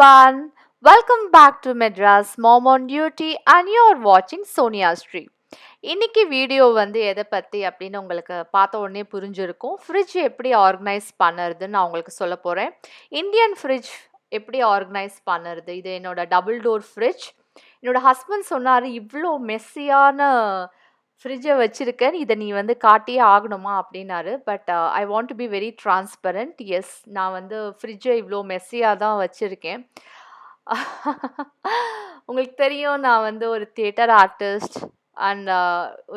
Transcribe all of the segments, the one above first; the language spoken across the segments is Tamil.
everyone. Welcome back to Madras Mom on Duty and you're watching Sonia Street. இன்னைக்கு வீடியோ வந்து எதை பற்றி அப்படின்னு உங்களுக்கு பார்த்த உடனே புரிஞ்சிருக்கும். ஃப்ரிட்ஜ் எப்படி ஆர்கனைஸ் பண்ணுறதுன்னு நான் உங்களுக்கு சொல்ல போகிறேன். இந்தியன் ஃப்ரிட்ஜ் எப்படி ஆர்கனைஸ் பண்ணுறது, இது என்னோட டபுள் டோர் ஃப்ரிட்ஜ். என்னோட ஹஸ்பண்ட் சொன்னார், இவ்வளோ மெஸ்ஸியான ஃப்ரிட்ஜை வச்சுருக்கேன், இதை நீ வந்து காட்டியே ஆகணுமா அப்படின்னாரு. But I want to be very transparent. Yes, நான் வந்து ஃப்ரிட்ஜை இவ்வளோ மெஸ்ஸியாக தான் வச்சுருக்கேன். உங்களுக்கு தெரியும், நான் வந்து ஒரு தியேட்டர் ஆர்டிஸ்ட் அண்ட்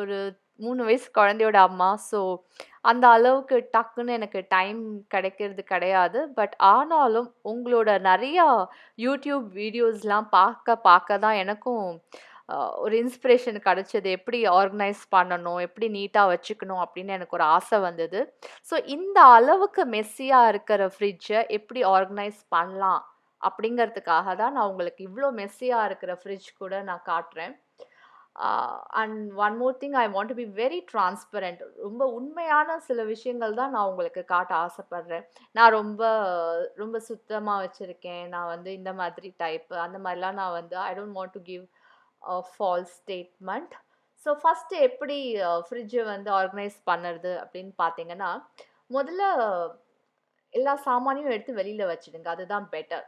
ஒரு 3 வயசு குழந்தையோட அம்மா. ஸோ அந்த அளவுக்கு டக்குன்னு எனக்கு டைம் கிடைக்கிறது கிடையாது. பட் ஆனாலும் உங்களோட நிறையா யூடியூப் வீடியோஸ்லாம் பார்க்க பார்க்க தான் எனக்கும் ஒரு இன்ஸ்பிரேஷன் கிடச்சிது. எப்படி ஆர்கனைஸ் பண்ணணும், எப்படி நீட்டாக வச்சுக்கணும் அப்படின்னு எனக்கு ஒரு ஆசை வந்தது. ஸோ இந்த அளவுக்கு மெஸ்ஸியாக இருக்கிற ஃப்ரிட்ஜை எப்படி ஆர்கனைஸ் பண்ணலாம் அப்படிங்கிறதுக்காக தான் நான் உங்களுக்கு இவ்வளோ மெஸ்ஸியாக இருக்கிற ஃப்ரிட்ஜ் கூட நான் காட்டுறேன். And one more thing, I want to be very transparent. ரொம்ப உண்மையான சில விஷயங்கள் தான் நான் உங்களுக்கு காட்ட ஆசைப்படுறேன். நான் ரொம்ப ரொம்ப சுத்தமாக வச்சுருக்கேன், நான் வந்து இந்த மாதிரி டைப்பு, அந்த மாதிரிலாம் நான் வந்து I don't want to give false statement. So first எப்படி ஃப்ரிட்ஜை வந்து ஆர்கனைஸ் பண்ணுறது அப்படின்னு பார்த்தீங்கன்னா, முதல்ல எல்லா சாமானையும் எடுத்து வெளியில் வச்சுடுங்க, அதுதான் பெட்டர்.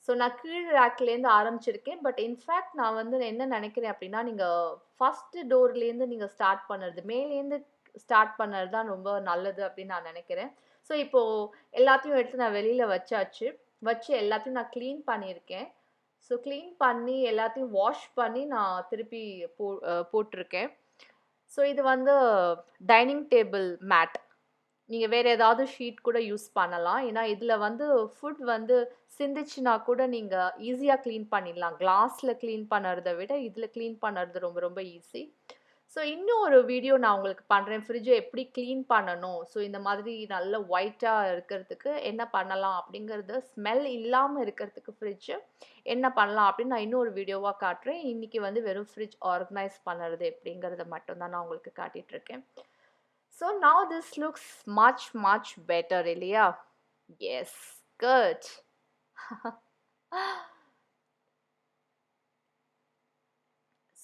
ஸோ நான் கீழ் ரேக்லேருந்து ஆரம்பிச்சிருக்கேன். பட் இன்ஃபேக்ட் நான் வந்து என்ன நினைக்கிறேன் அப்படின்னா, நீங்கள் ஃபஸ்ட்டு டோர்லேருந்து நீங்கள் ஸ்டார்ட் பண்ணுறது, மேலேருந்து ஸ்டார்ட் பண்ணுறது தான் ரொம்ப நல்லது அப்படின்னு நான் நினைக்கிறேன். ஸோ இப்போது எல்லாத்தையும் எடுத்து நான் வெளியில் வச்சு எல்லாத்தையும் நான் க்ளீன் பண்ணியிருக்கேன். ஸோ க்ளீன் பண்ணி எல்லாத்தையும் வாஷ் பண்ணி நான் திருப்பி போட்டிருக்கேன். ஸோ இது வந்து டைனிங் டேபிள் மேட். நீங்கள் வேறு ஏதாவது ஷீட் கூட யூஸ் பண்ணலாம். ஏன்னா இதில் வந்து ஃபுட் வந்து சிந்திச்சுனா கூட நீங்கள் ஈஸியாக க்ளீன் பண்ணிடலாம். கிளாஸில் க்ளீன் பண்ணுறதை விட இதில் க்ளீன் பண்ணுறது ரொம்ப ரொம்ப ஈஸி. ஸோ இன்னும் ஒரு வீடியோ நான் உங்களுக்கு பண்ணுறேன், ஃப்ரிட்ஜை எப்படி க்ளீன் பண்ணணும். ஸோ இந்த மாதிரி நல்ல ஒயிட்டாக இருக்கிறதுக்கு என்ன பண்ணலாம் அப்படிங்கிறது, ஸ்மெல் இல்லாமல் இருக்கிறதுக்கு ஃப்ரிட்ஜு என்ன பண்ணலாம் அப்படின்னு நான் இன்னொரு வீடியோவாக காட்டுறேன். இன்றைக்கி வந்து வெறும் ஃப்ரிட்ஜ் ஆர்கனைஸ் பண்ணுறது எப்படிங்கிறத மட்டும்தான் நான் உங்களுக்கு காட்டிகிட்ருக்கேன். So now this looks much better, இல்லையா? Yes, good.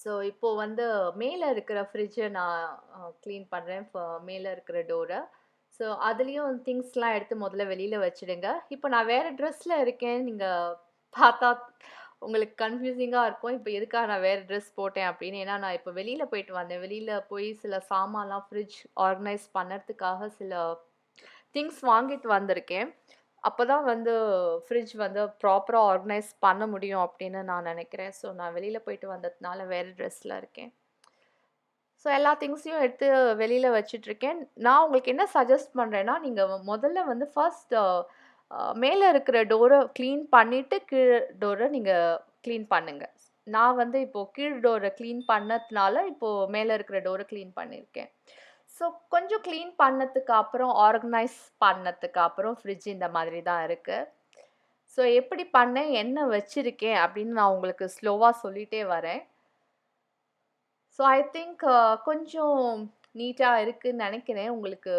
ஸோ இப்போ வந்து மேலே இருக்கிற ஃப்ரிட்ஜை நான் க்ளீன் பண்ணுறேன், மேலே இருக்கிற டோரை. ஸோ அதுலேயும் திங்ஸ்லாம் எடுத்து முதல்ல வெளியில் வச்சுடுங்க. இப்போ நான் வேறு ட்ரெஸ்ஸில் இருக்கேன், நீங்கள் பார்த்தா உங்களுக்கு கன்ஃபியூசிங்காக இருக்கும், இப்போ எதுக்காக நான் வேறு ட்ரெஸ் போட்டேன் அப்படின்னு. ஏன்னா நான் இப்போ வெளியில் போயிட்டு வந்தேன். வெளியில் போய் சில சாமான்லாம் ஃப்ரிட்ஜ் ஆர்கனைஸ் பண்ணுறதுக்காக சில திங்ஸ் வாங்கிட்டு வந்திருக்கேன். அப்போ தான் வந்து ஃப்ரிட்ஜ் வந்து ப்ராப்பராக ஆர்கனைஸ் பண்ண முடியும் அப்படின்னு நான் நினைக்கிறேன். ஸோ நான் வெளியில் போயிட்டு வந்ததுனால வேறு ட்ரெஸ்ஸில் இருக்கேன். ஸோ எல்லா திங்ஸையும் எடுத்து வெளியில் வச்சிட்ருக்கேன். நான் உங்களுக்கு என்ன சஜஸ்ட் பண்ணுறேன்னா, நீங்கள் முதல்ல வந்து ஃபர்ஸ்ட் மேலே இருக்கிற டோரை க்ளீன் பண்ணிவிட்டு கீழ் டோரை நீங்கள் க்ளீன் பண்ணுங்கள். நான் வந்து இப்போது கீழ் டோரை க்ளீன் பண்ணதுனால இப்போது மேலே இருக்கிற டோரை க்ளீன் பண்ணியிருக்கேன். ஸோ கொஞ்சம் க்ளீன் பண்ணதுக்கு அப்புறம், ஆர்கனைஸ் பண்ணதுக்கு அப்புறம் ஃப்ரிட்ஜ் இந்த மாதிரி தான் இருக்குது. ஸோ எப்படி பண்ணேன், என்ன வச்சுருக்கேன் அப்படின்னு நான் உங்களுக்கு ஸ்லோவாக சொல்லிகிட்டே வரேன். ஸோ ஐ திங்க் கொஞ்சம் நீட்டாக இருக்குதுன்னு நினைக்கிறேன். உங்களுக்கு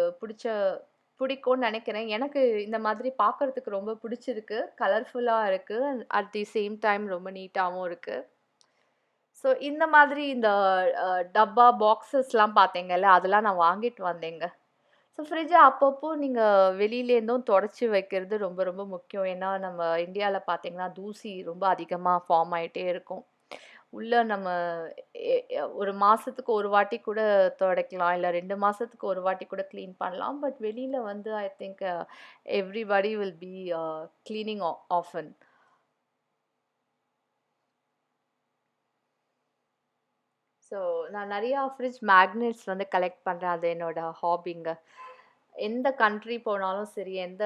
பிடிக்கும்னு நினைக்கிறேன். எனக்கு இந்த மாதிரி பார்க்குறதுக்கு ரொம்ப பிடிச்சிருக்கு. கலர்ஃபுல்லாக இருக்குது, அட் தி சேம் டைம் ரொம்ப நீட்டாகவும் இருக்குது. ஸோ இந்த மாதிரி இந்த டப்பா பாக்ஸஸ்லாம் பார்த்தீங்கல்ல, அதெல்லாம் நான் வாங்கிட்டு வந்தேங்க. ஸோ ஃப்ரிட்ஜை அப்பப்போ நீங்கள் வெளியிலேருந்தும் தொடச்சி வைக்கிறது ரொம்ப ரொம்ப முக்கியம். ஏன்னா நம்ம இந்தியாவில் பார்த்தீங்கன்னா தூசி ரொம்ப அதிகமாக ஃபார்ம் ஆகிட்டே இருக்கும். உள்ளே நம்ம ஒரு மாதத்துக்கு ஒரு வாட்டி கூட துடைக்கலாம், இல்லை 2 மாதத்துக்கு ஒரு வாட்டி கூட க்ளீன் பண்ணலாம். பட் வெளியில் வந்து I think everybody will be cleaning often. So நான் நிறையா ஃப்ரிட்ஜ் மேக்னெட்ஸ் வந்து கலெக்ட் பண்ணுறேன், அது என்னோடய ஹாபிங்க. எந்த கண்ட்ரி போனாலும் சரி, எந்த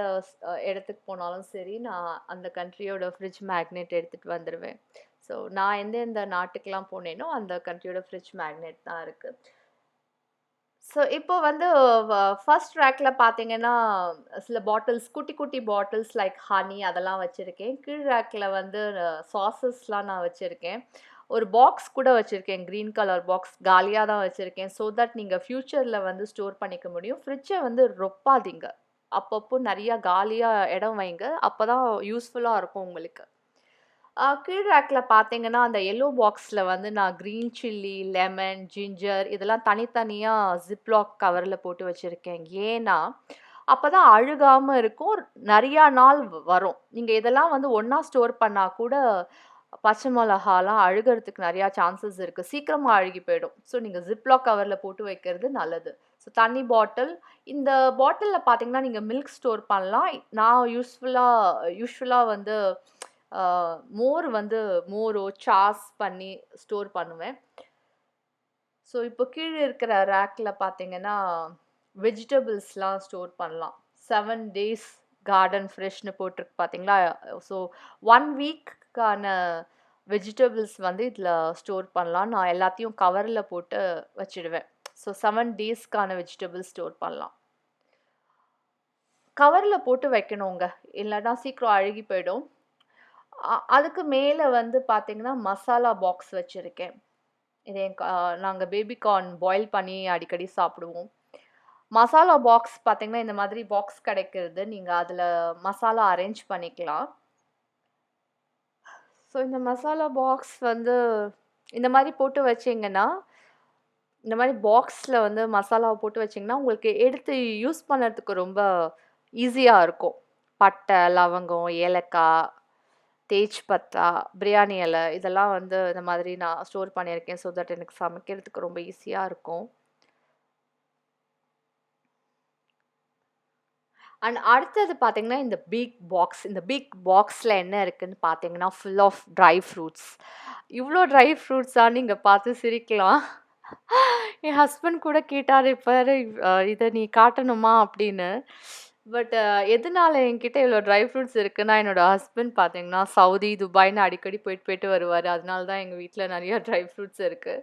இடத்துக்கு போனாலும் சரி, நான் அந்த கண்ட்ரியோட ஃப்ரிட்ஜ் மேக்னெட் எடுத்துகிட்டு வந்துடுவேன். ஸோ நான் எந்தெந்த நாட்டுக்கெலாம் போனேனோ அந்த கண்ட்ரியோட ஃப்ரிட்ஜ் மேக்னெட் தான் இருக்குது. ஸோ இப்போ வந்து ஃபர்ஸ்ட் ரேக்கில் பார்த்தீங்கன்னா சில பாட்டில்ஸ், குட்டி குட்டி பாட்டில்ஸ் லைக் ஹனி அதெல்லாம் வச்சுருக்கேன். கீழ் ரேக்கில் வந்து சாஸஸ்லாம் நான் வச்சுருக்கேன். ஒரு பாக்ஸ் கூட வச்சுருக்கேன், க்ரீன் கலர் பாக்ஸ் காலியாக தான் வச்சுருக்கேன். ஸோ தட் நீங்கள் ஃப்யூச்சரில் வந்து ஸ்டோர் பண்ணிக்க முடியும். ஃப்ரிட்ஜை வந்து ரொப்பாதீங்க, அப்பப்போ நிறையா காலியாக இடம் வைங்க, அப்போ தான் யூஸ்ஃபுல்லாக இருக்கும் உங்களுக்கு. கீழ் ரேக்ல பார்த்தீங்கன்னா, அந்த எல்லோ பாக்ஸ்ல வந்து நான் கிரீன் சில்லி, லெமன், ஜிஞ்சர் இதெல்லாம் தனித்தனியா ஜிப்லாக் கவர்ல போட்டு வச்சிருக்கேன். ஏன்னா, அப்பதான் அழுகாம இருக்கும். நெறையா நாள் வரும். நீங்க இதெல்லாம் வந்து ஒண்ணா ஸ்டோர் பண்ணா கூட, பச்சை மொளகாலாம் அழுகறதுக்கு நெறையா சான்சஸ் இருக்கு. சீக்கிரமா அழுகி போயிடும். ஸோ நீங்க ஜிப்லாக் கவர்ல போட்டு வைக்கிறது நல்லது. ஸோ தண்ணி பாட்டில் இந்த பாட்டில்ல பார்த்தீங்கன்னா, நீங்க மில்க் ஸ்டோர் பண்ணலாம். நான் யூசுவலா வந்து அ மோர் வந்து மோரோ, சாஸ் பண்ணி ஸ்டோர் பண்ணுவேன். ஸோ இப்போ கீழ இருக்கிற ரேக்ல பார்த்தீங்கன்னா, வெஜிடபிள்ஸ்லாம் ஸ்டோர் பண்ணலாம். 7 டேஸ் கார்டன் ஃப்ரெஷ்ன்னு போட்டிருக்கு பார்த்தீங்களா? ஸோ 1 வீக்குக்கான வெஜிடபிள்ஸ் வந்து இதில ஸ்டோர் பண்ணலாம். நான் எல்லாத்தையும் கவர்ல போட்டு வச்சுடுவேன். ஸோ 7 டேஸ்க்கான வெஜிடபிள்ஸ் ஸ்டோர் பண்ணலாம். கவர்ல போட்டு வைக்கணுங்க. இல்லன்னா சீக்கிரம் அழுகி போயிடும். அதுக்கு மேல வந்து பார்த்தீங்கன்னா, மசாலா பாக்ஸ் வச்சிருக்கேன். இது நாங்க பேபி கார்ன் பாயில் பண்ணி அடிக்கடி சாப்பிடுவோம். மசாலா பாக்ஸ் பார்த்தீங்கன்னா, இந்த மாதிரி பாக்ஸ் கிடைக்கிறது. நீங்க அதுல மசாலா அரேஞ்ச் பண்ணிக்கலாம். ஸோ இந்த மசாலா பாக்ஸ் வந்து இந்த மாரி போட்டு வச்சீங்கன்னா, இந்த மாரி பாக்ஸ்ல வந்து மசாலாவ போட்டு வச்சீங்கன்னா, உங்களுக்கு எடுத்து யூஸ் பண்ணறதுக்கு ரொம்ப ஈஸியா இருக்கும். பட்டை, லவங்கம், ஏலக்காய், தேஜ் பத்தா, பிரியாணி இலை இதெல்லாம் வந்து இந்த மாதிரி நான் ஸ்டோர் பண்ணியிருக்கேன். ஸோ தட் எனக்கு சமைக்கிறதுக்கு ரொம்ப ஈஸியா இருக்கும். அண்ட் அடுத்தது பார்த்தீங்கன்னா, இந்த பிக் பாக்ஸ்ல என்ன இருக்குன்னு பார்த்தீங்கன்னா, ஃபுல் ஆஃப் ட்ரை ஃப்ரூட்ஸ். இவ்ளோ ட்ரை ஃப்ரூட்ஸா நீங்க பார்த்து சிரிக்கலாம். என் ஹஸ்பண்ட் கூட கேட்டாரு, "பாரு இத நீ காட்டணுமா?" அப்படின்னு. பட் எதனால என்கிட்ட இவ்ளோ ட்ரை ஃப்ரூட்ஸ் இருக்குன்னா, என்னோட ஹஸ்பண்ட் பார்த்தீங்கன்னா, சவுதி, துபாய்ன்னு அடிக்கடி போயிட்டு போயிட்டு வருவாரு. அதனால தான் எங்க வீட்ல நெறைய ட்ரை ஃப்ரூட்ஸ் இருக்கு.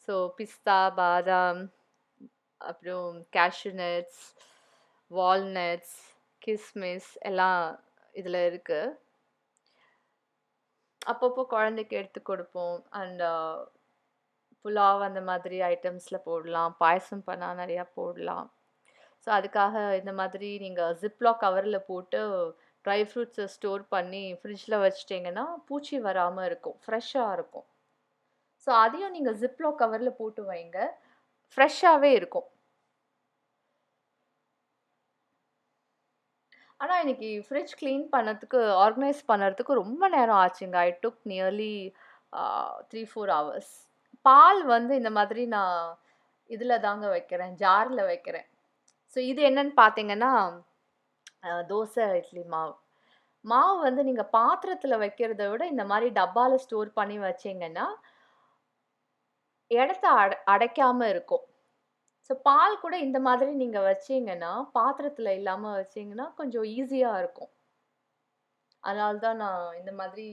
ஸோ பிஸ்தா, பாதாம், அப்புறம் கேஷ்யூ நட்ஸ், வால்நட்ஸ், கிஸ்மிஸ் எல்லாம் இதுல இருக்கு. அப்பப்போ குழந்தைக்கு எடுத்து கொடுப்போம். அண்ட் புலாவ் அந்த மாதிரி ஐட்டம்ஸ்ல போடலாம். பாயசம் பண்ணா நெறையா போடலாம். ஸோ அதுக்காக இந்த மாதிரி நீங்க ஜிப்லாக் கவர்ல போட்டு ட்ரை ஃப்ரூட்ஸ ஸ்டோர் பண்ணி ஃப்ரிட்ஜ்ல வச்சுட்டீங்கன்னா, பூச்சி வராம இருக்கும். ஃப்ரெஷ்ஷா இருக்கும். ஸோ அதையும் நீங்க ஜிப்லாக் கவர்ல போட்டு வைங்க. ஃப்ரெஷ்ஷாவே இருக்கும். ஆனா இன்னைக்கு ஃப்ரிட்ஜ் கிளீன் பண்ணதுக்கு, ஆர்கனைஸ் பண்ணறதுக்கு ரொம்ப நேரம் ஆச்சுங்க. ஐ டுக் நியர்லி 3, 4 ஹவர்ஸ். பால் வந்து இந்த மாதிரி நான் இதுல தாங்க வைக்கிறேன். ஜார்ல வைக்கிறேன். ஸோ இது என்னன்னு பார்த்தீங்கன்னா, தோசை, இட்லி மாவு. மாவு வந்து நீங்க பாத்திரத்துல வைக்கிறத விட, இந்த மாரி டப்பால ஸ்டோர் பண்ணி வச்சீங்கன்னா, இடத்த அடைக்காம இருக்கும். ஸோ பால் கூட இந்த மாதிரி நீங்க வச்சீங்கன்னா, பாத்திரத்துல இல்லாம வச்சீங்கன்னா, கொஞ்சம் ஈஸியா இருக்கும். அதனால தான் நான் இந்த மாதிரி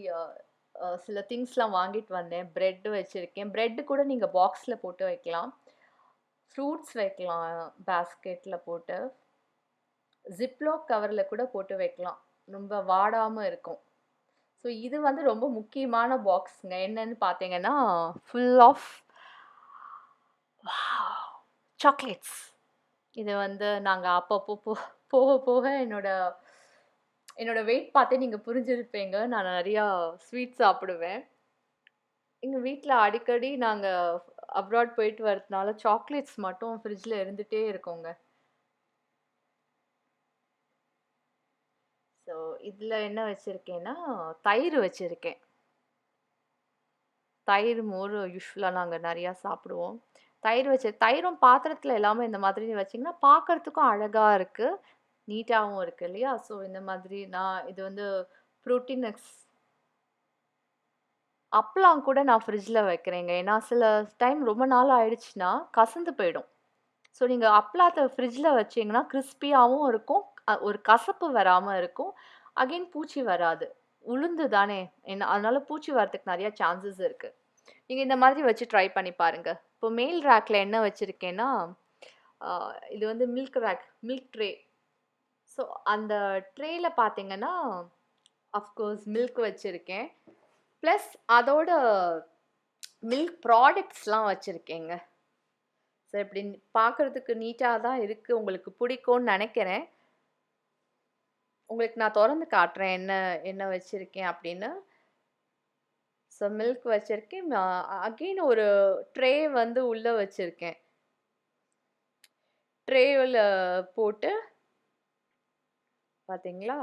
சில திங்ஸ்லாம் வாங்கிட்டு வந்தேன். பிரெட் வச்சிருக்கேன். பிரெட் கூட நீங்க பாக்ஸ்ல போட்டு வைக்கலாம். ஃப்ரூட்ஸ் வைக்கலாம் பாஸ்கெட்ல போட்டு. ஜிப்லாக் கவர்ல கூட போட்டு வைக்கலாம். ரொம்ப வாடாம இருக்கும். ஸோ இது வந்து ரொம்ப முக்கியமான பாக்ஸ்ங்க. என்னன்னு பார்த்தீங்கன்னா, ஃபுல் ஆஃப் சாக்லேட்ஸ். இது வந்து நாங்க அப்பப்போ போக போக என்னோட என்னோட வெயிட் பார்த்தே நீங்க புரிஞ்சிருப்பீங்க. நான் நெறையா ஸ்வீட் சாப்பிடுவேன். எங்க வீட்ல அடிக்கடி நாங்க அப்ராட் போயிட்டு வரதுனால சாக்லேட்ஸ் மட்டும் ஃப்ரிட்ஜ்ல இருந்துட்டே இருக்குங்க. ஸோ இதுல என்ன வச்சிருக்கேன்னா, தயிர் வச்சிருக்கேன். தயிர், மோர் யூசுவலா நாங்க நெறையா சாப்பிடுவோம். தயிரும் பாத்திரத்துல இல்லாம இந்த மாதிரி வச்சீங்கன்னா, பார்க்கறதுக்கும் அழகா இருக்கு. நீட்டாவும் இருக்கு இல்லையா? ஸோ இந்த மாதிரி நான் இது வந்து புரோட்டீனக்ஸ் அப்பளம் கூட நான் ஃப்ரிட்ஜ்ல வைக்கிறேங்க. ஏன்னா சில டைம் ரொம்ப நாள் ஆயிடுச்சுன்னா, கசந்து போயிடும். ஸோ நீங்க அப்பளத்த ஃப்ரிட்ஜ்ல வச்சீங்கன்னா, கிரிஸ்பியாவும் இருக்கும். ஒரு கசப்பு வராம இருக்கும். அகைன் பூச்சி வராது. உளுந்து தானே! அதனால பூச்சி வரதுக்கு நெறைய சான்சஸ் இருக்கு. நீங்க இந்த மாதிரி வச்சு ட்ரை பண்ணி பாருங்க. இப்போ மேல் ரேக்ல என்ன வச்சிருக்கேன்னா, அ இது வந்து மில்க் ட்ரே. ஸோ அந்த ட்ரேல பார்த்தீங்கன்னா, அஃப்கோர்ஸ் மில்க் வச்சிருக்கேன். பிளஸ் அதோட மில்க் ப்ராடக்ட்ஸ்லாம் வச்சிருக்கேங்க. ஸோ இப்படி பார்க்கறதுக்கு நீட்டா தான் இருக்கு. உங்களுக்கு பிடிக்கும்னு நெனைக்கிறேன். உங்களுக்கு நான் தொறந்து காட்டுறேன் என்ன என்ன வச்சிருக்கேன் அப்படின்னு. ஸோ மில்க் வச்சிருக்கேன். அகெயின் ஒரு ட்ரே வந்து உள்ள வச்சிருக்கேன். ட்ரேவில் போட்டு பார்த்தீங்களா?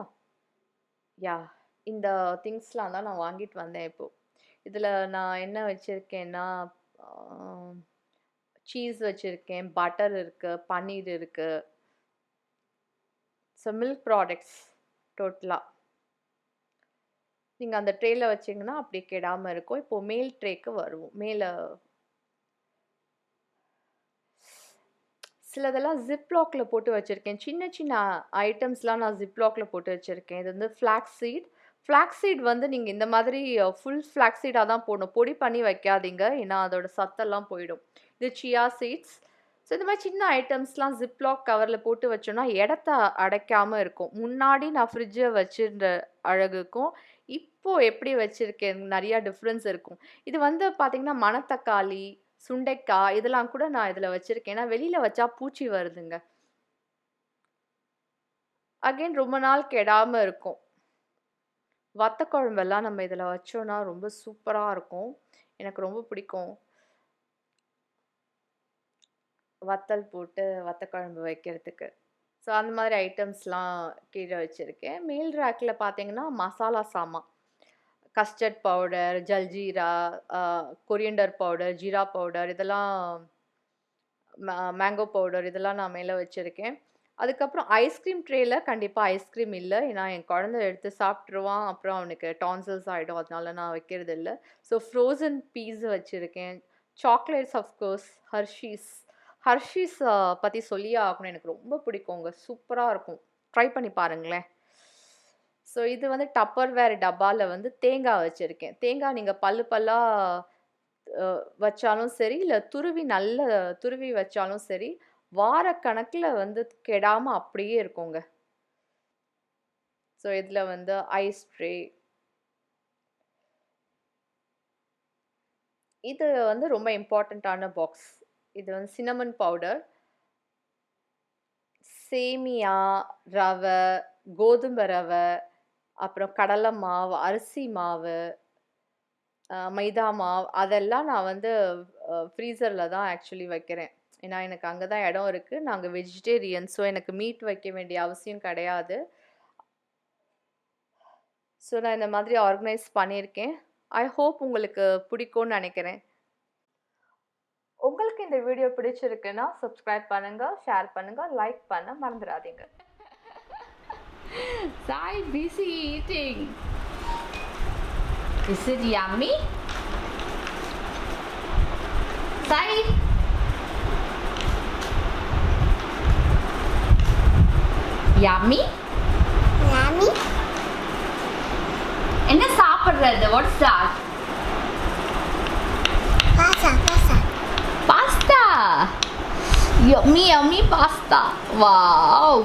யா இந்த திங்ஸ்லாம் தான் நான் வாங்கிட்டு வந்தேன் இப்போ. இதில் நான் என்ன வச்சிருக்கேன்னா, சீஸ் வச்சிருக்கேன், பட்டர் இருக்கு, பன்னீர் இருக்கு. ஸோ மில்க் ப்ராடக்ட்ஸ் டோட்டலா. நீங்க அந்த ட்ரேல வச்சீங்கன்னா அப்படியே கெடாம இருக்கும். இப்போ மேல் ட்ரேக்கு வருவோம். மேல சிலதெல்லாம் ஜிப்லாக்ல போட்டு வச்சிருக்கேன். சின்ன சின்ன ஐட்டம்ஸ்லாம் நான் ஜிப்லாக்ல போட்டு வச்சிருக்கேன். இது வந்து ஃப்ளாக்ஸ் சீட். ஃப்ளாக்ஸ் சீட் வந்து நீங்க இந்த மாதிரி ஃபுல் ஃப்ளாக்ஸ் சீடா தான் போடணும். பொடி பண்ணி வைக்காதீங்க. ஏன்னா அதோட சத்தெல்லாம் போயிடும். இது சியா சீட்ஸ். ஸோ இந்த மாதிரி சின்ன ஐட்டம்ஸ்லாம் ஜிப்லாக் கவர்ல போட்டு வச்சோம்னா இடத்த அடைக்காம இருக்கும். முன்னாடி நான் ஃப்ரிட்ஜை வச்சிருந்த அழகுக்கும் இப்போ எப்படி வச்சிருக்கேன் நிறைய டிஃப்ரென்ஸ் இருக்கும். இது வந்து பார்த்தீங்கன்னா மணத்தக்காளி, சுண்டைக்காய் இதெல்லாம் கூட நான் இதுல வச்சிருக்கேன். ஏன்னா வெளியில வச்சா பூச்சி வருதுங்க. அகைன் ரொம்ப நாள் கெடாம இருக்கும். வத்த குழம்பெல்லாம் நம்ம இதுல வச்சோம்னா ரொம்ப சூப்பரா இருக்கும். எனக்கு ரொம்ப பிடிக்கும். வத்தல் போட்டு வத்த குழம்பு வைக்கிறதுக்கு. ஸோ அந்த மாதிரி ஐட்டம்ஸ்லாம் கீழே வச்சிருக்கேன். மேல் ரேக்ல பார்த்தீங்கன்னா மசாலா சாமான். Custard powder, jaljeera, coriander powder, jeera powder இதெல்லாம் மேங்கோ பவுடர் இதெல்லாம் நான் மேலே வச்சுருக்கேன். அதுக்கப்புறம் ஐஸ்கிரீம் ட்ரேல கண்டிப்பாக ஐஸ்கிரீம் இல்லை. ஏன்னா என் குழந்தை எடுத்து சாப்பிட்ருவான். அப்புறம் அவனுக்கு டான்சல்ஸ் ஆகிடும். அதனால நான் வைக்கிறது இல்லை. ஸோ ஃப்ரோசன் பீஸ் வச்சுருக்கேன். Chocolates of course Hershey's. ஹர்ஷீஸ் பற்றி சொல்லியே ஆகணும். எனக்கு ரொம்ப பிடிக்குங்க. சூப்பராக இருக்கும். ட்ரை பண்ணி பாருங்களேன். ஸோ இது வந்து டப்பர்வேர் டப்பாவில் வந்து தேங்காய் வச்சுருக்கேன். தேங்காய் நீங்கள் பல்லு பல்லாக வச்சாலும் சரி, இல்லை துருவி வச்சாலும் சரி, வாரக்கணக்கில் வந்து கெடாமல் அப்படியே இருக்குங்க. ஸோ இதில் வந்து ஐஸ் ட்ரே. இது வந்து ரொம்ப இம்பார்ட்டண்ட்டான பாக்ஸ். இது வந்து சின்னமன் பவுடர், சேமியா, ரவை, கோதுமை ரவை, அப்புறம் கடலை மாவு, அரிசி மாவு, மைதா மாவு அதெல்லாம் நான் வந்து ஃப்ரீசரில் தான் ஆக்சுவலி வைக்கிறேன். ஏன்னா எனக்கு அங்கே தான் இடம் இருக்குது. நாங்கள் வெஜிடேரியன். ஸோ எனக்கு மீட் வைக்க வேண்டிய அவசியம் கிடையாது. ஸோ நான் இந்த மாதிரி ஆர்கனைஸ் பண்ணியிருக்கேன். ஐ ஹோப் உங்களுக்கு பிடிக்கும்னு நினைக்கிறேன். உங்களுக்கு இந்த வீடியோ பிடிச்சிருக்குன்னா சப்ஸ்கிரைப் பண்ணுங்க, ஷேர் பண்ணுங்க, லைக் பண்ண மறந்துடாதீங்க. Sai busy eating. Is it yummy? Sai. Yummy? Yummy? என்ன சாப்பிடுறது? What's that? Pasta. Pasta. Yummy pasta. Wow.